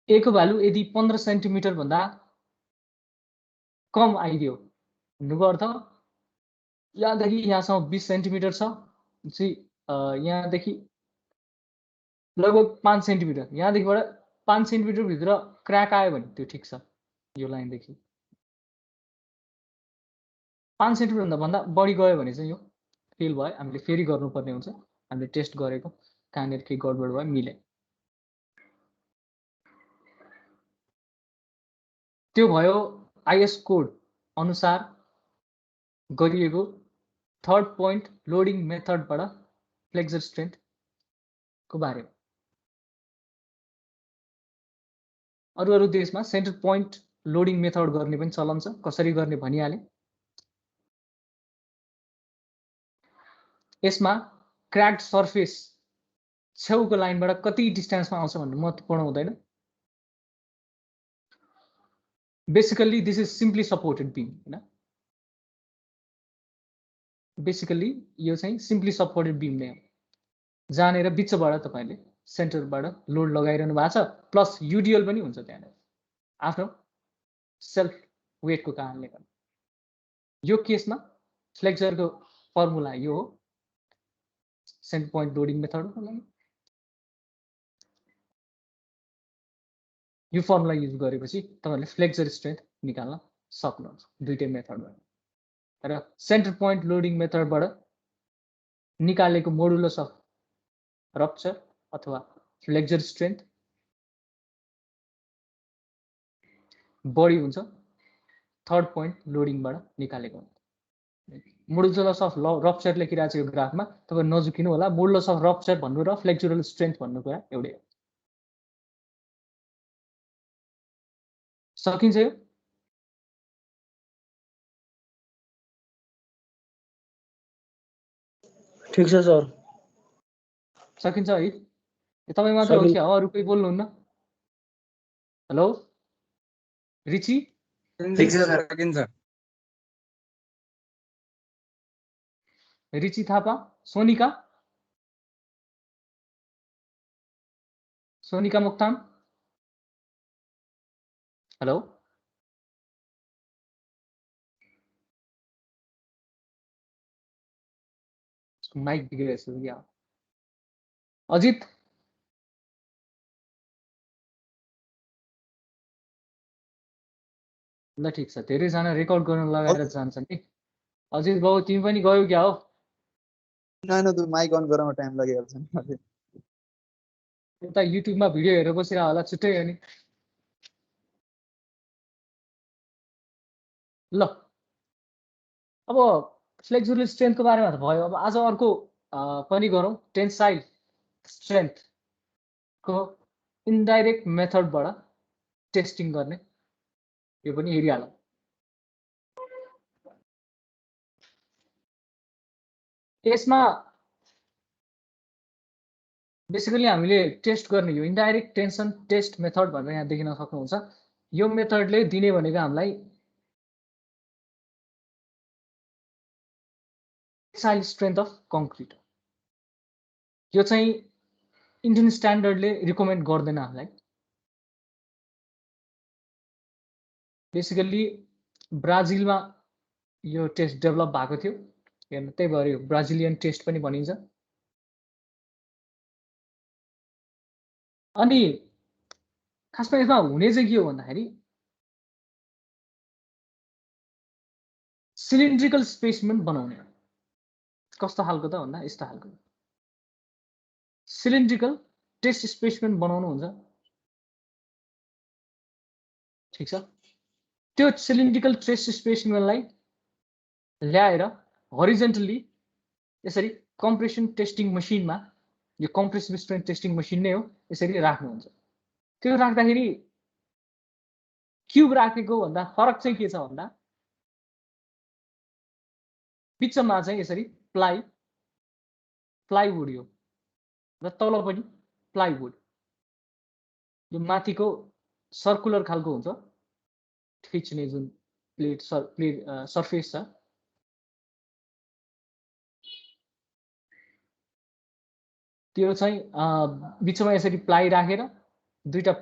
ए को भ्यालु यदि 15 सेन्टिमिटर भन्दा कम आइदियो भन्नुको अर्थ यहाँदेखि यहाँसम्म 20 सेन्टिमिटर छ, यहाँदेखि लगभग 5 सेन्टिमिटर, यहाँदेखिबाट 5 सेन्टिमिटर भित्र क्र्याक आयो भने त्यो ठिक छ। यो लाइनदेखि 5 सेन्टिमिटर भन्दा बढी गयो भने चाहिँ यो फेल भयो, हामीले फेरि गर्नुपर्ने हुन्छ। हामीले टेस्ट गरेको कहाँनिर के गडबड भयो मिले, त्यो भयो आइएस कोड अनुसार गरिएको थर्ड पोइन्ट लोडिङ मेथडबाट फ्लेक्सर स्ट्रेन्थ को बारेमा। अरू देशमा सेन्टर पोइन्ट लोडिङ मेथड गर्ने पनि चलन छ। कसरी गर्ने भनिहाले। यसमा क्र्याक्ड सर्फेस छेउको लाइनबाट कति डिस्टेन्समा आउँछ भन्ने महत्त्वपूर्ण हुँदैन। Basically this is simply supported beam हैन। बेसिकली यो चाहिँ सिम्पली सपोर्टेड बीम नै हो, जहाँनेर बिचबाट तपाईले सेन्टरबाट लोड लगाइरहनु भएको छ, प्लस युडिएल पनि हुन्छ त्यहाँनेर आफ्नो सेल्फ वेटको कारणले गर्दा। यो केसमा फ्लेक्सरको फर्मुला यो हो, सेन्टर पोइन्ट लोडिङ मेथडको लागि यो फर्मुला युज गरेपछि तपाईले फ्लेक्सर स्ट्रेन्थ निकाल्न सक्नुहुन्छ दुईटै मेथडबाट। र सेन्टर पोइन्ट लोडिङ मेथडबाट निकालेको मोडुलस अफ रप्चर अथवा फ्लेक्सर स्ट्रेन्थ बढी हुन्छ थर्ड पोइन्ट लोडिङबाट निकालेको हुन्छ। मोडुलस अफ रप्चर लेखिरहेको छ यो ग्राफमा, तपाईं नझुकिनु होला। मोडुलस अफ रप्चर भन्नु र फ्लेक्सुरल स्ट्रेन्थ भन्नु कुरा एउटै हो। सकिन्छ यो? ठीक छ सर। सकिन्छ है? तपाईं मात्र हो कि अरू कोही बोल्नुहुन्न? Hello Richie? ठीक छ सर, सकिन्छ। Richie Thapa, Sonika Moktan, hello mike बिग्रेछ क्या? अजित ल ठिक छ, धेरैजना रेकर्ड गर्न लगाएर जान्छन् नि। अजित बाबु तिमी पनि गयौ क्या हो? नाइन त माइक अन गराउन टाइम लागिहाल्छ नि। उता युट्युबमा भिडियो हेरेर बसिरह होला छुट्टै हो नि। ल अब फ्लेक्सुरल स्ट्रेन्थको बारेमा त भयो। अब आज अर्को पनि गरौँ, टेन्साइल स्ट्रेन्थ। को इन्डाइरेक्ट मेथडबाट टेस्टिङ गर्ने यो पनि हेरिहालौँ। यसमा बेसिकली हामीले टेस्ट गर्ने यो इन्डाइरेक्ट टेन्सन टेस्ट मेथड भनेर यहाँ देखिन सक्नुहुन्छ। यो मेथडले दिने भनेको हामीलाई टेन्साइल स्ट्रेन्थ अफ कङ्क्रिट। यो चाहिँ इन्डियन स्ट्यान्डर्डले रिकमेन्ड गर्दैन हामीलाई। बेसिकली ब्राजिलमा यो टेस्ट डेभलप भएको थियो, हेर्नु त्यही भएर यो ब्राजिलियन टेस्ट पनि भनिन्छ। अनि खासमा यसमा हुने चाहिँ के हो भन्दाखेरि सिलिन्ड्रिकल स्पेसमेन बनाउने। कस्तो खालको त भन्दा यस्तो खालको सिलिन्ड्रिकल टेस्ट स्पेसमेन बनाउनु हुन्छ। ठिक छ, त्यो सिलिन्ड्रिकल टेस्ट स्पेसमेनलाई ल्याएर हरिजेन्टली यसरी कम्प्रेसन टेस्टिङ मसिनमा, यो कम्प्रेसिभ स्ट्रेन्थ टेस्टिङ मसिन नै हो, यसरी राख्नुहुन्छ। त्यो राख्दाखेरि क्युब राखेको भन्दा फरक चाहिँ के छ भन्दा बिचमा चाहिँ यसरी प्लाइवुड यो र तल पनि प्लाइवुड, यो माथिको सर्कुलर खालको हुन्छ खिच्ने जुन प्लेट सर्फेस छ, त्यो चाहिँ बिचमा यसरी प्लाई राखेर दुईटा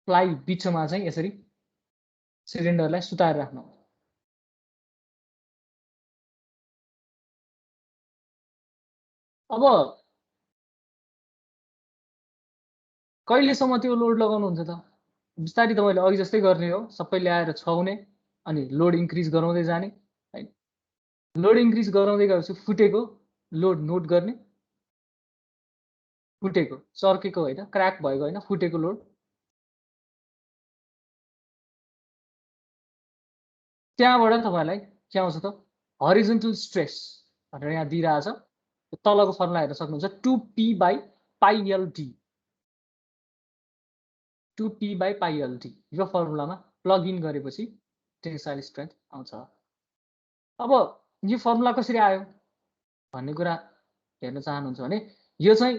प्लाई बिचमा चाहिँ यसरी सिलिन्डरलाई सुताएर राख्नु। अब कहिलेसम्म त्यो लोड लगाउनुहुन्छ त? बिस्तारै तपाईँले अघि जस्तै गर्ने हो, सबै ल्याएर छाउने अनि लोड इन्क्रिज गराउँदै जाने हैन। लोड इन्क्रिज गराउँदै गएपछि फुटेको लोड नोट गर्ने, फुटेको चर्केको होइन, क्र्याक भएको होइन, फुटेको लोड। त्यहाँबाट तपाईँलाई के आउँछ त हरिजोन्टल स्ट्रेस भनेर यहाँ दिइरहेछ। तलको फर्मुला हेर्न सक्नुहुन्छ 2p/πLT, 2p/πLT यो फर्मुलामा प्लग इन गरेपछि टेन्साइल स्ट्रेन्थ आउँछ। अब यो फर्मुला कसरी आयो भन्ने कुरा हेर्न चाहनुहुन्छ भने यो चाहिँ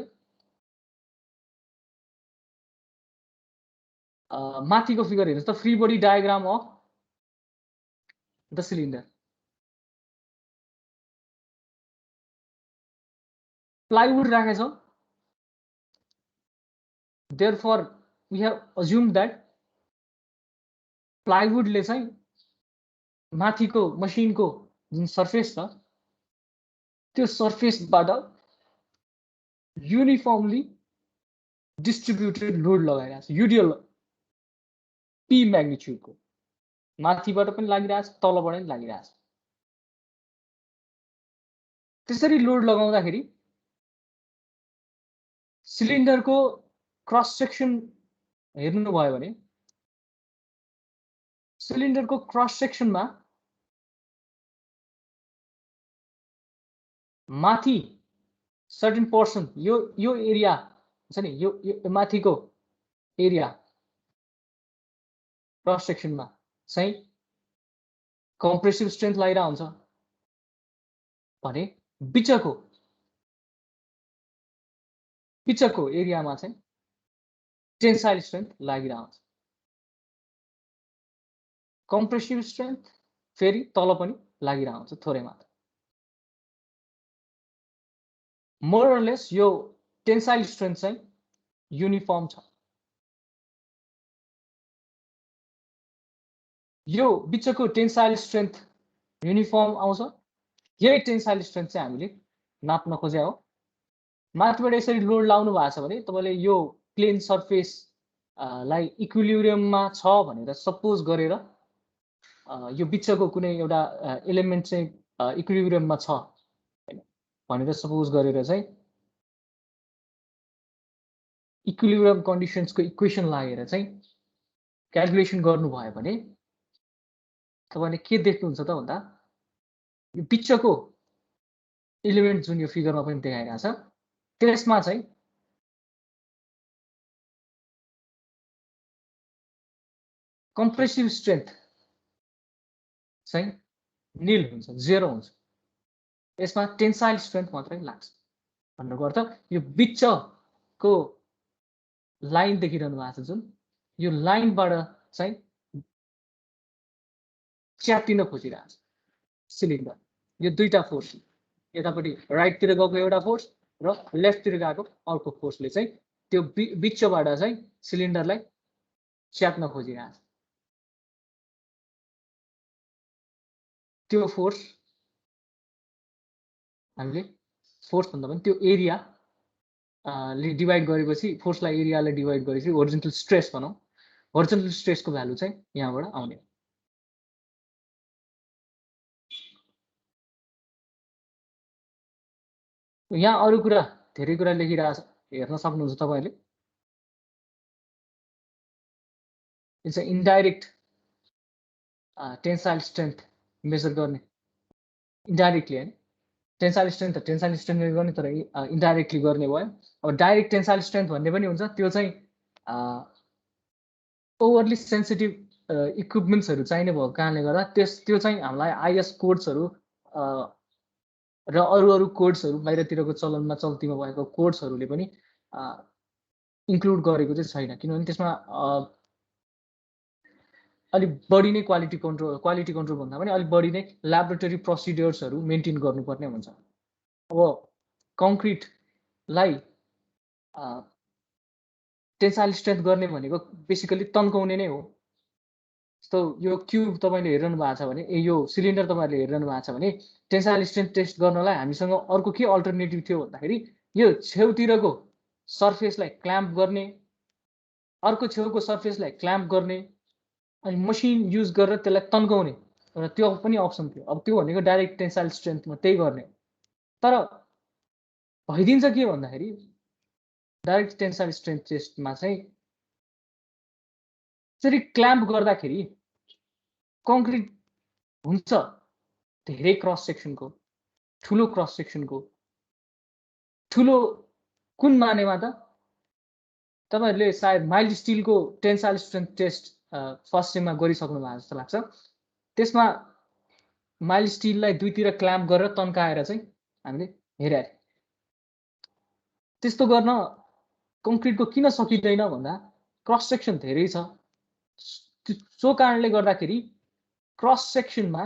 माथिको फिगर हेर्नुहोस् त, free body diagram of the cylinder. Plywood राखेछौँ, therefore we have assumed that प्लाइवुडले चाहिँ माथिको मसिनको जुन सर्फेस छ त्यो सर्फेसबाट युनिफर्मली डिस्ट्रिब्युटेड लोड लगाइरहेछ। युडिएल पी म्याग्निट्युडको माथिबाट पनि लागिरहेछ, तलबाट पनि लागिरहेछ। त्यसरी लोड लगाउँदाखेरि सिलिन्डरको क्रस सेक्सन हेर्नुभयो भने सिलिन्डरको क्रस सेक्सनमा माथि सर्टेन पोर्सन यो एरिया छ नि, यो माथिको एरिया क्रस सेक्सनमा चाहिँ कम्प्रेसिभ स्ट्रेन्थ लागिरहेको हुन्छ भने बिचको एरियामा चाहिँ टेन्साइल स्ट्रेन्थ लागिरहेको हुन्छ। कम्प्रेसिभ स्ट्रेन्थ फेरि तल पनि लागिरहेको हुन्छ थोरै मात्र। मोर अर लेस यो टेन्साइल स्ट्रेन्थ चाहिँ युनिफर्म छ। यो बिचको टेन्साइल स्ट्रेन्थ युनिफर्म आउँछ। यही टेन्साइल स्ट्रेन्थ चाहिँ हामीले नाप्न खोजे हो। माथिबाट यसरी लोड लाउनु भएको छ भने तपाईले यो प्लेन सर्फेस लाई इक्विलिब्रियममा छ भनेर सपोज गरेर यो बिचको कुनै एउटा एलिमेन्ट चाहिँ इक्विलिब्रियममा छ भनेर सपोज गरेर चाहिँ इक्विलिब्रियम कन्डिसन्सको इक्वेसन लागेर चाहिँ क्याल्कुलेसन गर्नुभयो भने तपाईले के देख्नुहुन्छ त भन्दा यो बिचको एलिमेन्ट जुन यो फिगरमा पनि देखाइरहेछ त्यसमा चाहिँ कम्प्रेसिभ स्ट्रेन्थ चाहिँ निल हुन्छ, 0 हुन्छ। यसमा टेन्साइल स्ट्रेन्थ मात्रै लाग्छ। भन्नुको अर्थ यो बिचको लाइन देखिरहनु भएको छ जुन, यो लाइनबाट चाहिँ च्यातिन खोजिरहेको छ सिलिन्डर। यो दुईटा फोर्स, यतापट्टि राइटतिर गएको एउटा फोर्स र लेफ्टतिर गएको अर्को फोर्सले चाहिँ त्यो बिचबाट चाहिँ सिलिन्डरलाई च्यात्न खोजिरहेको छ। त्यो फोर्स हामीले फोर्स भन्दा पनि त्यो एरिया ले डिवाइड गरेपछि, फोर्सलाई एरियाले डिवाइड गरेपछि होरिजोन्टल स्ट्रेस भनौँ, होरिजोन्टल स्ट्रेसको भ्यालु चाहिँ यहाँबाट आउने। यहाँ अरू कुरा धेरै कुरा लेखिरहेछ, हेर्न सक्नुहुन्छ तपाईले। It's a indirect tensile strength measure गर्ने, इन्डाइरेक्टली हैन। टेन्साइल स्ट्रेन्थ त टेन्साइल स्ट्रेन्थले गर्ने, तर इन्डाइरेक्टली गर्ने भयो। अब डाइरेक्ट टेन्साइल स्ट्रेन्थ भन्ने पनि हुन्छ, त्यो चाहिँ ओभरली सेन्सिटिभ इक्विपमेन्ट्सहरू चाहिने भएको कारणले गर्दा त्यो चाहिँ हामीलाई आइएस कोड्सहरू र अरू कोड्सहरू बाहिरतिरको चलनमा चल्तीमा भएको कोड्सहरूले पनि इन्क्लुड गरेको चाहिँ छैन, किनभने त्यसमा अलिक बढी नै क्वालिटी कन्ट्रोल भन्दा पनि अलिक बढी नै ल्याबोरेटरी प्रोसिड्युर्सहरू मेन्टेन गर्नुपर्ने हुन्छ। अब कङ्क्रिटलाई टेन्साइल स्ट्रेन्थ गर्ने भनेको बेसिकली तन्काउने नै हो। जस्तो यो क्युब तपाईँले हेरिरहनु भएको छ भने, यो सिलिन्डर तपाईँले हेरिरहनु भएको छ भने, टेन्साइल स्ट्रेन्थ टेस्ट गर्नलाई हामीसँग अर्को के अल्टरनेटिभ थियो भन्दाखेरि यो छेउतिरको सर्फेसलाई क्ल्याम्प गर्ने, अर्को छेउको सर्फेसलाई क्ल्याम्प गर्ने, अनि मसिन युज गरेर त्यसलाई तन्काउने, र त्यो पनि अप्सन थियो। अब त्यो भनेको डाइरेक्ट टेन्साइल स्ट्रेन्थमा त्यही गर्ने। तर भइदिन्छ के भन्दाखेरि डाइरेक्ट टेन्साइल स्ट्रेन्थ टेस्टमा चाहिँ त्यसरी क्ल्याम्प गर्दाखेरि कङ्क्रिट हुन्छ धेरै क्रस सेक्सनको, ठुलो क्रस सेक्सनको। ठुलो कुन मानेमा त तपाईहरुले सायद माइल्ड स्टिलको टेन्साइल स्ट्रेन्थ टेस्ट फर्स्ट सेममा गरिसक्नु भएको जस्तो लाग्छ। त्यसमा माइल्ड स्टिललाई दुईतिर क्ल्याम्प गरेर तन्काएर चाहिँ हामीले हेरे। त्यस्तो गर्न कङ्क्रिटको किन सकिँदैन भन्दा क्रस सेक्सन धेरै छ। सो कारणले गर्दाखेरि क्रस सेक्सनमा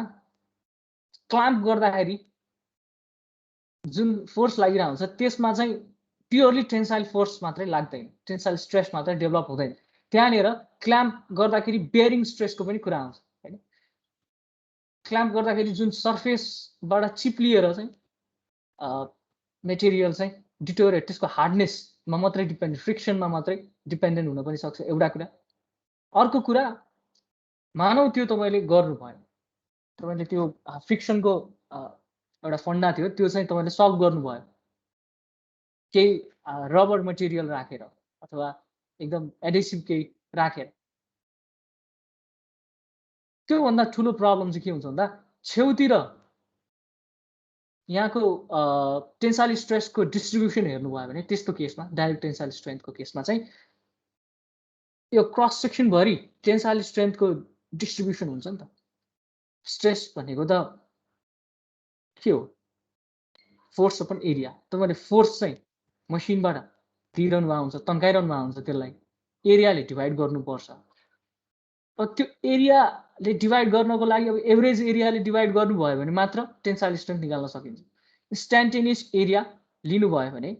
क्ल्याम्प गर्दाखेरि जुन फोर्स लागिरहेको हुन्छ त्यसमा चाहिँ प्योरली टेन्साइल फोर्स मात्रै लाग्दैन, टेन्साइल स्ट्रेस मात्रै डेभलप हुँदैन। त्यहाँनिर क्ल्याम्प गर्दाखेरि बेयरिङ स्ट्रेसको पनि कुरा आउँछ हैन। क्ल्याम्प गर्दाखेरि जुन सर्फेसबाट चिप्लिएर चाहिँ मेटेरियल चाहिँ डिटोरेट, त्यसको हार्डनेसमा मात्रै डिपेन्ड, फ्रिक्सनमा मात्रै डिपेन्डेन्ट हुन पनि सक्छ, एउटा कुरा। अर्को कुरा, मानौ त्यो तपाईले गर्नु भयो, तपाईले त्यो फ्रिक्सनको एउटा फन्डा थियो, त्यो चाहिँ तपाईले सल्भ गर्नु भयो केही रबर मटेरियल राखेर अथवा एकदम एडेसिभ केही राखेर। त्यो भन्दा ठुलो प्रब्लम चाहिँ के हुन्छ भन्दा छेउतिर यहाँको टेन्साइल स्ट्रेसको डिस्ट्रिब्युसन हेर्नुभयो भने, त्यस्तो केसमा डाइरेक्ट टेन्साइल स्ट्रेन्थको केसमा चाहिँ यो क्रस सेक्सन भरि टेन्साइल स्ट्रेन्थको डिस्ट्रिब्युसन हुन्छ नि त। स्ट्रेस भनेको त के हो? Force upon area. तपाईले फोर्स चाहिँ मसिनबाट दिइरहनु भएको हुन्छ, तन्काइरहनु भएको हुन्छ, त्यसलाई एरियाले डिभाइड गर्नुपर्छ। अब त्यो एरियाले डिभाइड गर्नको लागि अब एभरेज एरियाले डिभाइड गर्नुभयो भने मात्र टेन्साइल स्ट्रेन्थ निकाल्न सकिन्छ। इन्स्ट्यान्टेनियस एरिया लिनुभयो भने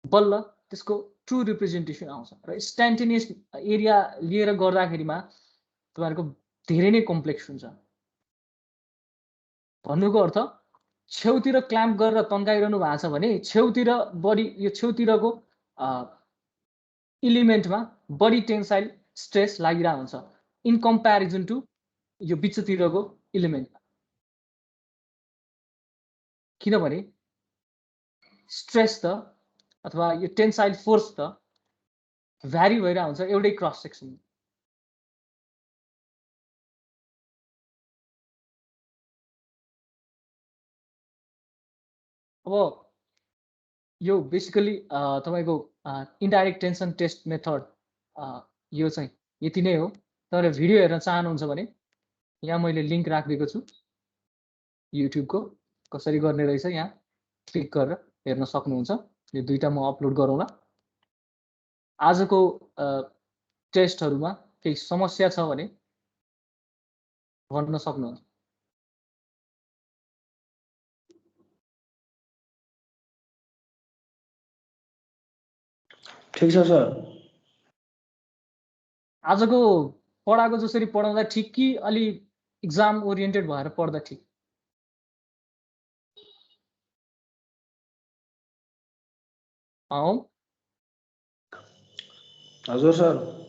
बल्ल त्यसको ट्रु रिप्रेजेन्टेसन आउँछ। र इन्स्ट्यान्टेनियस एरिया लिएर गर्दाखेरिमा तपाईहरुको धेरै नै कम्प्लेक्स हुन्छ। भन्नुको अर्थ छेउतिर क्ल्याम्प गरेर तन्काइरहनु भएको छ भने छेउतिर बडी, यो छेउतिरको इलिमेन्टमा बडी टेन्साइल स्ट्रेस लागिरहेको हुन्छ इन कम्प्यारिजन टु यो बिचतिरको इलिमेन्टमा। किनभने स्ट्रेस त अथवा यो टेन्साइल फोर्स त भ्यारी भइरहेको हुन्छ एउटै क्रस सेक्सन। अब यो बेसिकली तपाईको इन्डाइरेक्ट टेन्सन टेस्ट मेथड यो चाहिँ यति नै हो। तपाईँले भिडियो हेर्न चाहनुहुन्छ भने यहाँ मैले लिङ्क राखिदिएको छु युट्युबको, कसरी गर्ने रहेछ यहाँ क्लिक गरेर हेर्न सक्नुहुन्छ। यो दुईटा म अपलोड गरौँला। आजको टेस्टहरूमा केही समस्या छ भने भन्न सक्नुहुन्छ। ठिक छ सर। आजको पढाएको जसरी पढाउँदा ठिक कि अलि एक्जाम ओरिएन्टेड भएर पढ्दा ठिक? हजुर सर।